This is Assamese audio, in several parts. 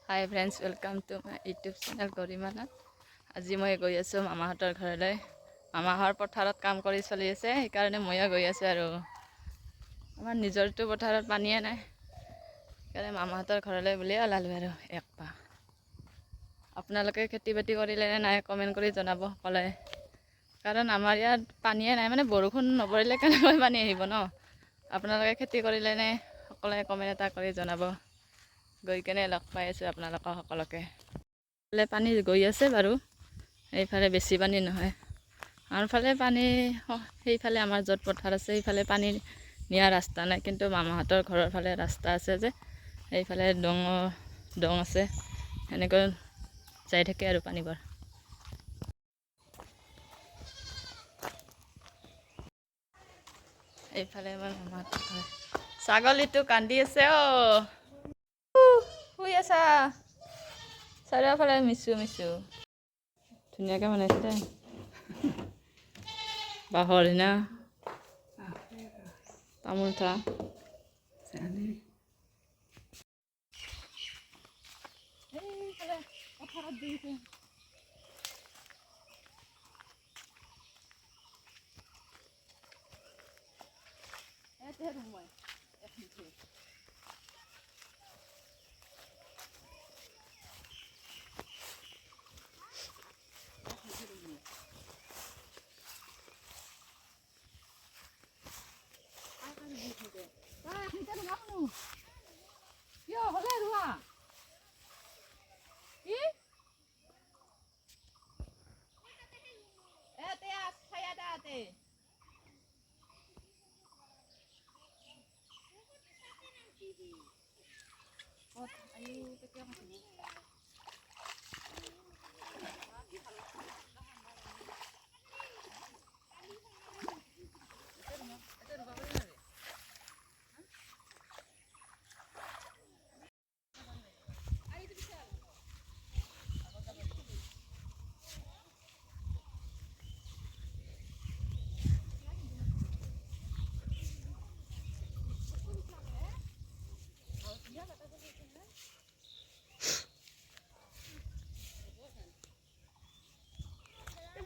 High friends, welcome to my YouTube channel Garimanath. আজি মই গৈ আছোঁ মামাহঁতৰ ঘৰলৈ। মামাহঁতৰ পথাৰত কাম কৰি চলি আছে, সেইকাৰণে ময়ো গৈ আছোঁ। আৰু আমাৰ নিজৰটো পথাৰত পানীয়ে নাই, সেইকাৰণে মামাহঁতৰ ঘৰলৈ বুলিয়ে ওলালোঁ আৰু একপাহ। আপোনালোকে খেতি বাতি কৰিলে নে নাই কমেণ্ট কৰি জনাব ক'লে, কাৰণ আমাৰ ইয়াত পানীয়ে নাই। মানে বৰষুণ নপৰিলে কেনেকৈ পানী আহিব ন। আপোনালোকে খেতি কৰিলে নে সকলোৱে কমেণ্ট এটা কৰি জনাব। গৈ কেনে লগ পাই আছোঁ আপোনালোকক সকলোকে। পানী গৈ আছে বাৰু, এইফালে বেছি পানী নহয়। আমাৰ ফালে পানী, সেইফালে আমাৰ য'ত পথাৰ আছে সেইফালে পানী নিয়া ৰাস্তা নাই, কিন্তু মামাহঁতৰ ঘৰৰ ফালে ৰাস্তা আছে যে, সেইফালে দং আছে, সেনেকৈ যাই থাকে আৰু পানীবোৰ। এইফালে আমাৰ মামাহঁতৰ ঘৰ। ছাগলীটো কান্দি আছে শুই আছা? চাৰিওফালে মিচু ধুনীয়াকৈ বনাইছে দেই, বাঁহৰ না তামোল থোৱা।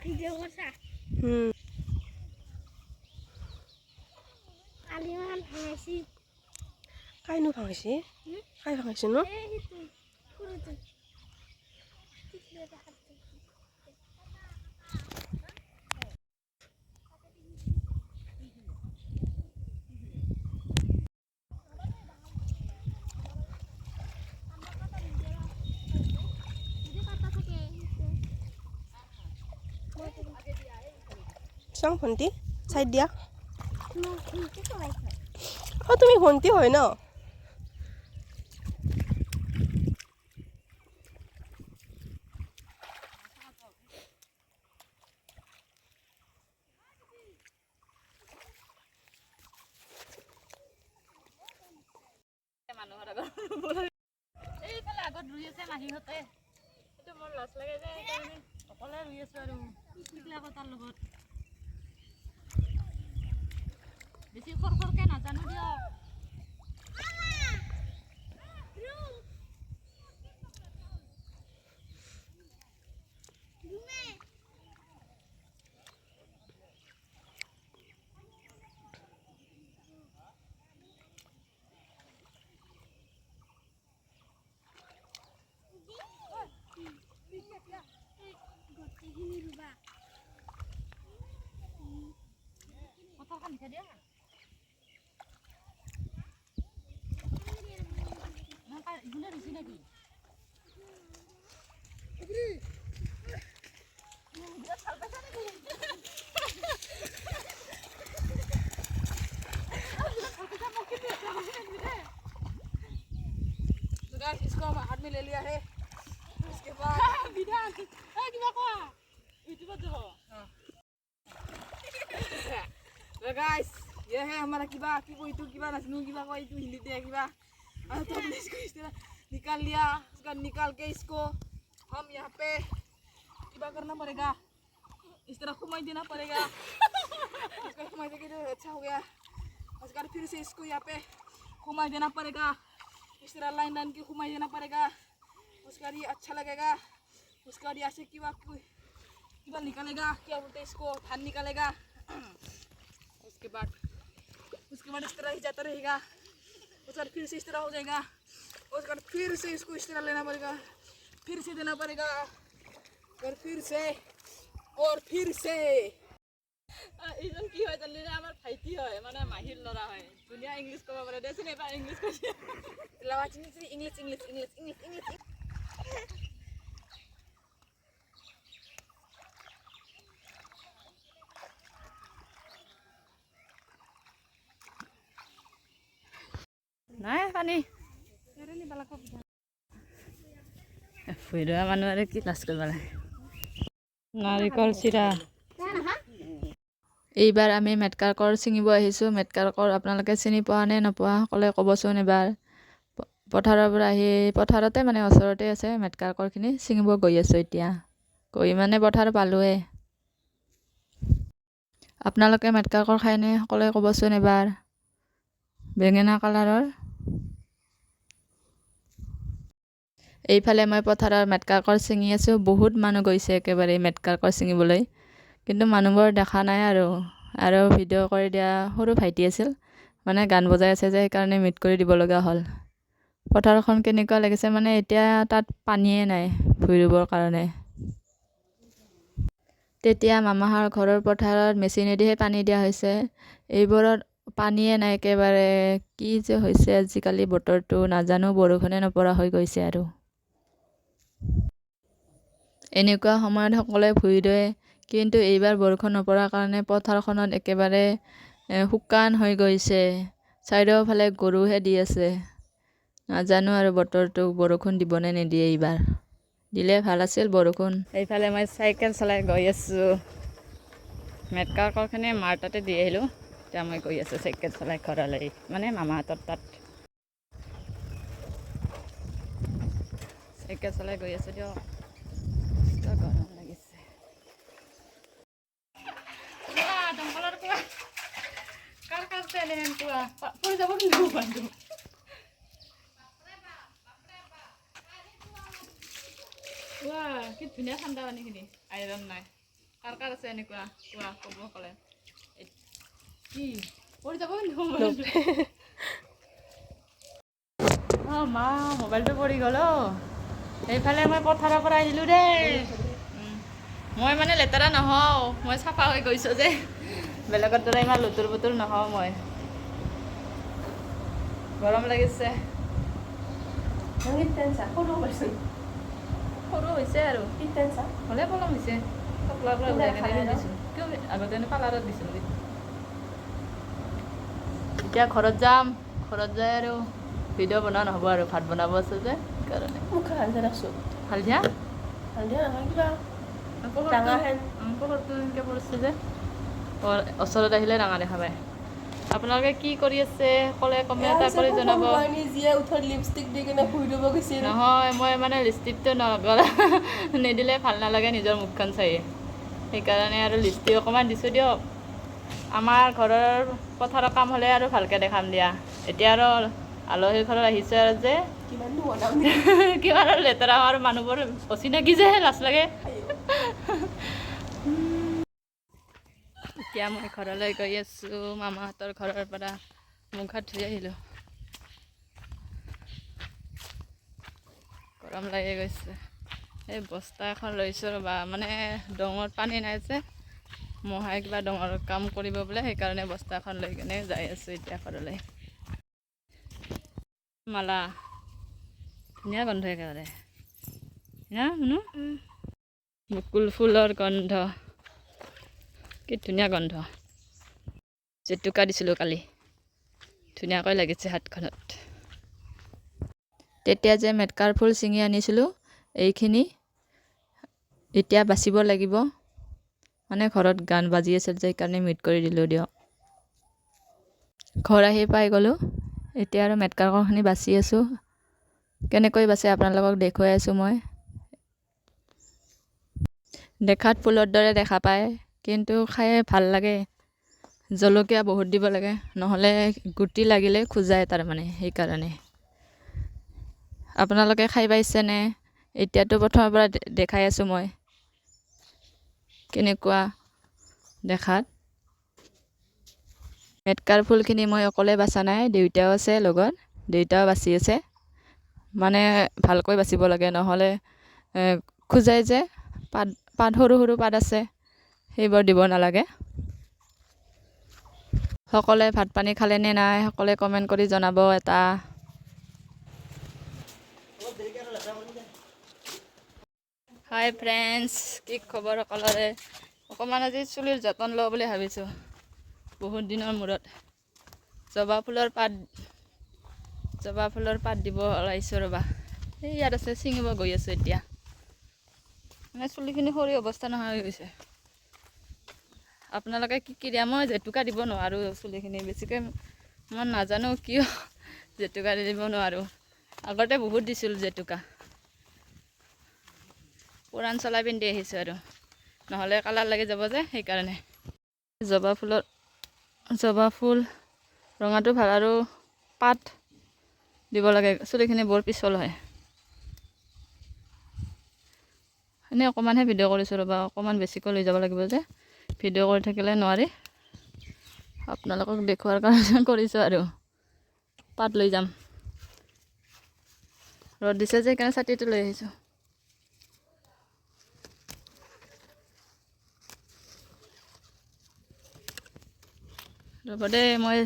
ভিডিও করছা কালি মান ভাঙাইছি কাইনো ভাঙাইছি কাই ভাঙাইছি ন চাওঁ ভণ্টি চাইড দিয়া তুমি ভণ্টি হয় ন মানুহৰ আগত এইফালে আগত ৰুই আছে মাহীহঁতে, সেইটো মোৰ লাজ লাগে যে, সেইকাৰণে অকলে ৰুই আছোঁ আৰু পিছবিলাকো তাৰ লগত। বেছি খৰখৰকৈ নাজানো দিয়ক। পথাৰখন দিছে দিয়া ইগুলো ৰুইছি নেকি? इसको हम हाथ में ले लिया है इसके बाद विधान किबा कोआ यूट्यूबत যাব तो गाइस ये है हमारा किबा की कोई तो किबा नसनु किबा कोई तो हिंदी दे किबा तो हमने इसको इस तरह निकाल लिया। उसका निकाल के इसको हम यहाँ पे किबा करना पड़ेगा, इस तरह घुमाई देना पड़ेगा। इसको घुमाई देंगे तो अच्छा हो गया। उसके बाद फिर से इसको यहाँ पे घुमा देना पड़ेगा, इस तरह लाइन लाइन के घुमा देना पड़ेगा। उसके बाद ये अच्छा लगेगा। उसके बाद यहाँ से किबा निकालेगा, क्या बोलते हैं इसको, धान निकालेगा। उसके बाद इस तरह ही जाता रहेगा। उसके बाद फिर से इस तरह हो जाएगा। उसके बाद फिर से इसको इस तरह लेना पड़ेगा, फिर से देना पड़ेगा, और फिर से এইজন কি হয় জানিলে আমাৰ ভাইটি হয় মানে মাহীৰ ল'ৰা হয় ধুনীয়া ইংলিছ ক'ব পাৰে দেচোন এবাৰ ইংলিছ কৈছে इंग्लिश। নাই পানী ফুৰি লোৱা মানুহ আৰু কি লাজ কৰিব লাগে নাৰিকল চিৰা এইবাৰ আমি মেটকাৰকৰ ছিঙিব আহিছোঁ। মেটকাৰকৰ আপোনালোকে চিনি পোৱা নে নোপোৱা সকলোৱে ক'বচোন এবাৰ। পথাৰৰ পৰা আহি পথাৰতে মানে ওচৰতে আছে মেটকাৰকৰখিনি ছিঙিব গৈ আছোঁ এতিয়া। গৈ মানে পথাৰ পালোৱে। আপোনালোকে মেটকাৰকৰ খায়নে সকলোৱে ক'বচোন এবাৰ। বেঙেনা কালাৰৰ। এইফালে মই পথাৰৰ মেটকাৰকৰ ছিঙি আছোঁ। বহুত মানুহ গৈছে একেবাৰে মেটকাৰকৰ ছিঙিবলৈ, কিন্তু মানুহবোৰ দেখা নাই আৰু ভিডিঅ' কৰি দিয়া সৰু ভাইটি আছিল, মানে গান বজাই আছে যে সেইকাৰণে মিউট কৰি দিব লগা হ'ল। পথাৰখন কেনেকুৱা লাগিছে মানে এতিয়া তাত পানীয়ে নাই ভুই ৰুবৰ কাৰণে। তেতিয়া মামাহঁতৰ ঘৰৰ পথাৰত মেচিনেদিহে পানী দিয়া হৈছে। এইবোৰত পানীয়ে নাই একেবাৰে। কি যে হৈছে আজিকালি বতৰটো নাজানো, বৰষুণে নপৰা হৈ গৈছে আৰু। এনেকুৱা সময়ত সকলোৱে ভুই ৰুৱে, কিন্তু এইবাৰ বৰষুণ নপৰাৰ কাৰণে পথাৰখনত একেবাৰে শুকান হৈ গৈছে। চাৰিওফালে গৰুহে দি আছে। নাজানো আৰু বতৰটো বৰষুণ দিবনে নিদিয়ে এইবাৰ। দিলে ভাল আছিল বৰষুণ। এইফালে মই চাইকেল চলাই গৈ আছোঁ। মেটকাৰকৰখিনি মাৰ তাতে দি আহিলোঁ। এতিয়া মই গৈ আছোঁ চাইকেল চলাই ঘৰলৈ, মানে মামাহঁতৰ তাত। চাইকেল চলাই গৈ আছোঁ দিয়ক। গৰম লাগিছে। দমকলৰ পৰা কাৰ এনেহেন কোৱা পৰি যাব কিন্তু বান্ধু। কি ধুনীয়া ঠাণ্ডা পানীখিনি, আইৰণ নাই। কাৰ আছে এনেকুৱা কোৱা ক'ব ক'লে। কি পৰি যাব কিন্তু অঁ মা মোবাইলটো পৰি গ'ল। সেইফালে মই পথাৰৰ পৰা আহিলোঁ দেই। মই মানে লেতেৰা নহওঁ, মই চাফা হৈ গৈছোঁ যে, বেলেগৰ দৰে ইমান লুতুৰ পুতুৰ নহওঁ মই। গৰম লাগিছে। সৰু হৈছে আৰু হ'লে পলম হৈছে। চকলাৰ পৰা ওলাই কেনে দিছোঁ। কিয় আগতে পাৰ্লাৰত দিছিলোঁ। এতিয়া ঘৰত যাম, ঘৰত যাই আৰু ভিডিঅ' বনোৱা নহ'ব আৰু ভাত বনাব আছে যে সেইকাৰণে। হালধীয়া পোহৰটো এনেকৈ পৰিছে যে ওচৰত আহিলে ডাঙৰ দেখা পায়। আপোনালোকে কি কৰি আছে ক'লে কমেণ্ট এটা কৰি জনাব। নহয় মই মানে লিপষ্টিকটো নিদিলে ভাল নালাগে নিজৰ মুখখন চাই, সেইকাৰণে আৰু লিপষ্টিক অকণমান দিছোঁ দিয়ক। আমাৰ ঘৰৰ পথাৰৰ কাম হ'লে আৰু ভালকৈ দেখাম দিয়া। এতিয়া আৰু আলহীৰ ঘৰত আহিছে আৰু যে কিমান আৰু লেতেৰা আৰু মানুহবোৰ অচিনাকি যে লাজ লাগে। এতিয়া মই ঘৰলৈ গৈ আছোঁ। মামাহঁতৰ ঘৰৰ পৰা মুখ হাত ধুই আহিলোঁ। গৰম লাগি গৈছে। এই বস্তা এখন লৈছোঁ ৰ'বা, মানে ডঙত পানী নাই যে, মহাই কিবা ডঙৰ কাম কৰিব বোলে, সেইকাৰণে বস্তা এখন লৈ কিনে যাই আছোঁ এতিয়া ঘৰলৈ। মালা ধুনীয়া গোন্ধ একেবাৰে না শুনো। বকুল ফুলৰ গন্ধ, কি ধুনীয়া গন্ধ। জেতুকা দিছিলোঁ কালি, ধুনীয়াকৈ লাগিছে হাতখনত। তেতিয়া যে মেটকাৰ ফুল ছিঙি আনিছিলোঁ, এইখিনি এতিয়া বাচিব লাগিব। মানে ঘৰত গান বাজি আছিল যে সেইকাৰণে মিউট কৰি দিলোঁ দিয়ক। ঘৰ আহি পাই গ'লোঁ। এতিয়া আৰু মেটকাৰকৰখিনি বাচি আছোঁ। কেনেকৈ বাচে আপোনালোকক দেখুৱাই আছোঁ মই। দেখাত ফুলৰ দৰে দেখা পায়, কিন্তু খাই ভাল লাগে। জলকীয়া বহুত দিব লাগে, নহ'লে গুটি লাগিলে খোজায় তাৰমানে, সেইকাৰণে। আপোনালোকে খাই পাইছেনে? এতিয়াতো প্ৰথমৰ পৰা দেখাই আছোঁ মই কেনেকুৱা দেখাত। মেটকাৰ ফুলখিনি মই অকলে বাচা নাই, দেউতাও আছে লগত, দেউতাও বাচি আছে। মানে ভালকৈ বাচিব লাগে, নহ'লে খোজাই যে। পাত পাত সৰু সৰু পাত আছে, সেইবোৰ দিব নালাগে। সকলোৱে ভাত পানী খালে নে নাই, সকলোৱে কমেণ্ট কৰি জনাব এটা। হাই ফ্ৰেণ্ডছ, কি খবৰ সকলোৰে? অকণমান আজি চুলিৰ যতন লওঁ বুলি ভাবিছোঁ, বহুত দিনৰ মূৰত। জবা ফুলৰ পাত দিব ওলাইছোঁ ৰ'বা। এই ইয়াত আছে, ছিঙিব গৈ আছোঁ এতিয়া। মানে চুলিখিনি সৰি অৱস্থা নোহোৱা হৈ গৈছে। আপোনালোকে কি কি দিয়া? মই জেতুকা দিব নোৱাৰোঁ চুলিখিনি, বেছিকৈ মই নাজানো কিয় জেতুকা দিব নোৱাৰোঁ। আগতে বহুত দিছিলোঁ জেতুকা, পুৰাণ চলাই পিন্ধি আহিছোঁ আৰু, নহ'লে কালাৰ লাগি যাব যে, সেইকাৰণে। জবা ফুল ৰঙাটো ভাল, আৰু পাত দিব লাগে, চুলিখিনি বৰ পিছল হয়। এনেই অকণমানহে ভিডিঅ' কৰিছোঁ ৰ'বা, অকণমান বেছিকৈ লৈ যাব লাগিব যে, ভিডিঅ' কৰি থাকিলে নোৱাৰি। আপোনালোকক দেখুৱাৰ কাৰণে কৰিছোঁ আৰু। পাত লৈ যাম, ৰ'দ দিছে যে, সেইকাৰণে ছাতিটো লৈ আহিছোঁ। ৰ'ব দেই, মই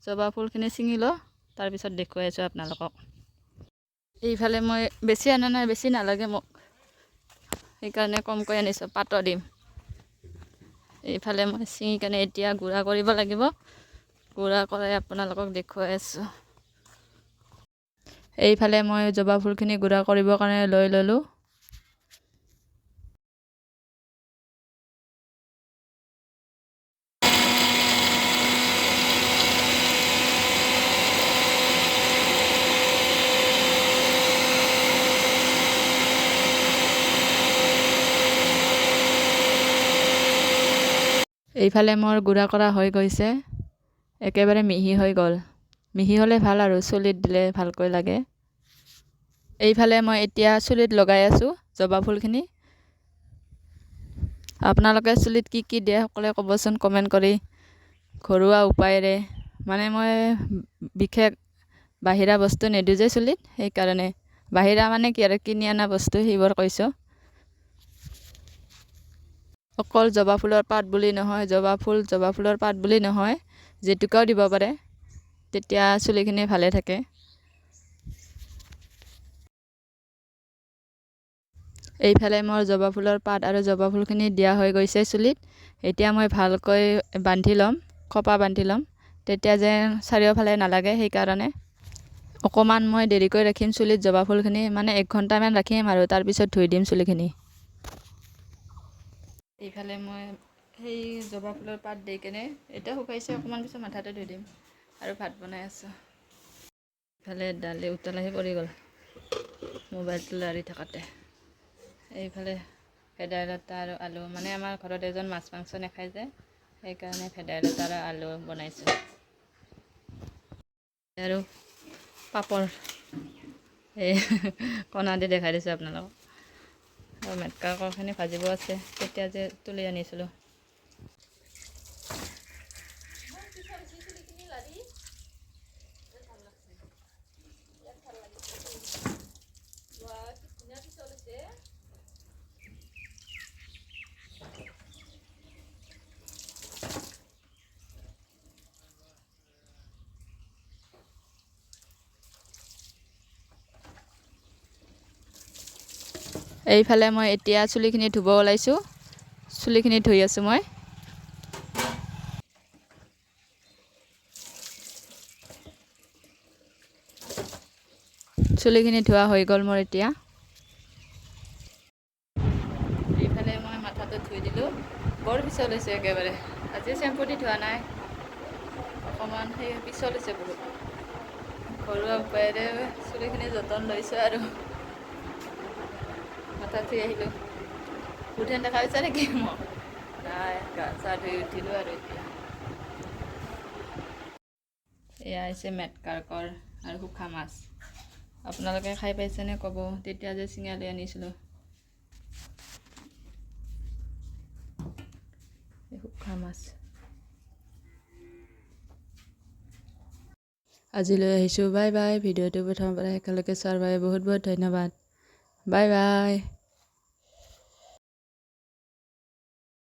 জবা ফুলখিনি ছিঙি লওঁ, তাৰপিছত দেখুৱাই আছোঁ আপোনালোকক। এইফালে মই বেছি অনা নাই, বেছি নালাগে মোক, সেইকাৰণে কমকৈ আনিছোঁ, পাতো দিম। এইফালে মই ছিঙি কেনে এতিয়া গুড়া কৰিব লাগিব, গুড়া কৰাই আপোনালোকক দেখুৱাই আছোঁ। এইফালে মই জবা ফুলখিনি গুড়া কৰিবৰ কাৰণে লৈ ল'লোঁ। এইফালে মোৰ গুড়া কৰা হৈ গৈছে, একেবাৰে মিহি হৈ গ'ল। মিহি হ'লে ভাল আৰু, চুলিত দিলে ভালকৈ লাগে। এইফালে মই এতিয়া চুলিত লগাই আছোঁ জবা ফুলখিনি। আপোনালোকে চুলিত কি কি দিয়ে সকলোৱে ক'বচোন কমেণ্ট কৰি, ঘৰুৱা উপায়েৰে। মানে মই বিশেষ বাহিৰা বস্তু নিদিওঁ যে চুলিত, সেইকাৰণে। বাহিৰা মানে কি আৰু, কিনি অনা বস্তু সেইবোৰ কৈছোঁ। অকল জবা ফুলৰ পাত বুলি নহয়, জবা ফুলৰ পাত বুলি নহয়, জেতুকাও দিব পাৰে, তেতিয়া চুলিখিনি ভালে থাকে। এইফালে মোৰ জবা ফুলৰ পাত আৰু জবা ফুলখিনি দিয়া হৈ গৈছে চুলিত। এতিয়া মই ভালকৈ বান্ধি ল'ম, খোপা বান্ধি ল'ম, তেতিয়া যেন চাৰিওফালে নালাগে, সেইকাৰণে। অকণমান মই দেৰিকৈ ৰাখিম চুলিত জবা ফুলখিনি, মানে 1 ঘণ্টামান ৰাখিম আৰু তাৰপিছত ধুই দিম চুলিখিনি। এইফালে মই সেই জবা ফুলৰ পাত দি কেনে, এতিয়া শুকাইছে, অকণমান পিছত মাথাতে ধুই দিম আৰু ভাত বনাই আছোঁ। এইফালে দালি উতলাহি পৰি গ'ল মোবাইলটো লাৰি থাকোঁতে। এইফালে ভেদাইলতা আৰু আলু, মানে আমাৰ ঘৰত এজন মাছ মাংস নাখায় যে, সেইকাৰণে ভেদাইলতা আৰু আলু বনাইছোঁ। আৰু পাপৰ, এই কণা দি দেখাই দিছোঁ আপোনালোকক। আৰু মেটকা কলখিনি ভাজিব আছে, তেতিয়া যে তুলি আনিছিলোঁ। এইফালে মই এতিয়া চুলিখিনি ধুব ওলাইছোঁ, চুলিখিনি ধুই আছোঁ মই। চুলিখিনি ধোৱা হৈ গ'ল মোৰ এতিয়া। এইফালে মই মাথাটো ধুই দিলোঁ, বৰ পিছল হৈছে একেবাৰে। আজি চেম্পু দি ধোৱা নাই, অকণমান সেই পিছল হৈছে বহুত। ঘৰুৱা উপায়েৰে চুলিখিনি যতন লৈছোঁ আৰু। মাথা ধুই আহিলোঁ, ভূত হেন দেখা হৈছে নেকি মোক? নাই, গা চা ধুই উঠিলোঁ আৰু এতিয়া। এয়া হৈছে মেটকাৰ্কৰ আৰু শুখা মাছ আপোনালোকে খাই পাইছেনে ক'ব তেতিয়া যে চিঙালি আনিছিলোঁ শুখা মাছ আজিলৈ আহিছোঁ বাই বাই ভিডিঅ'টো প্ৰথমৰ পৰা একেলগে চোৱাৰ বাবে বহুত বহুত ধন্যবাদ বাই বাই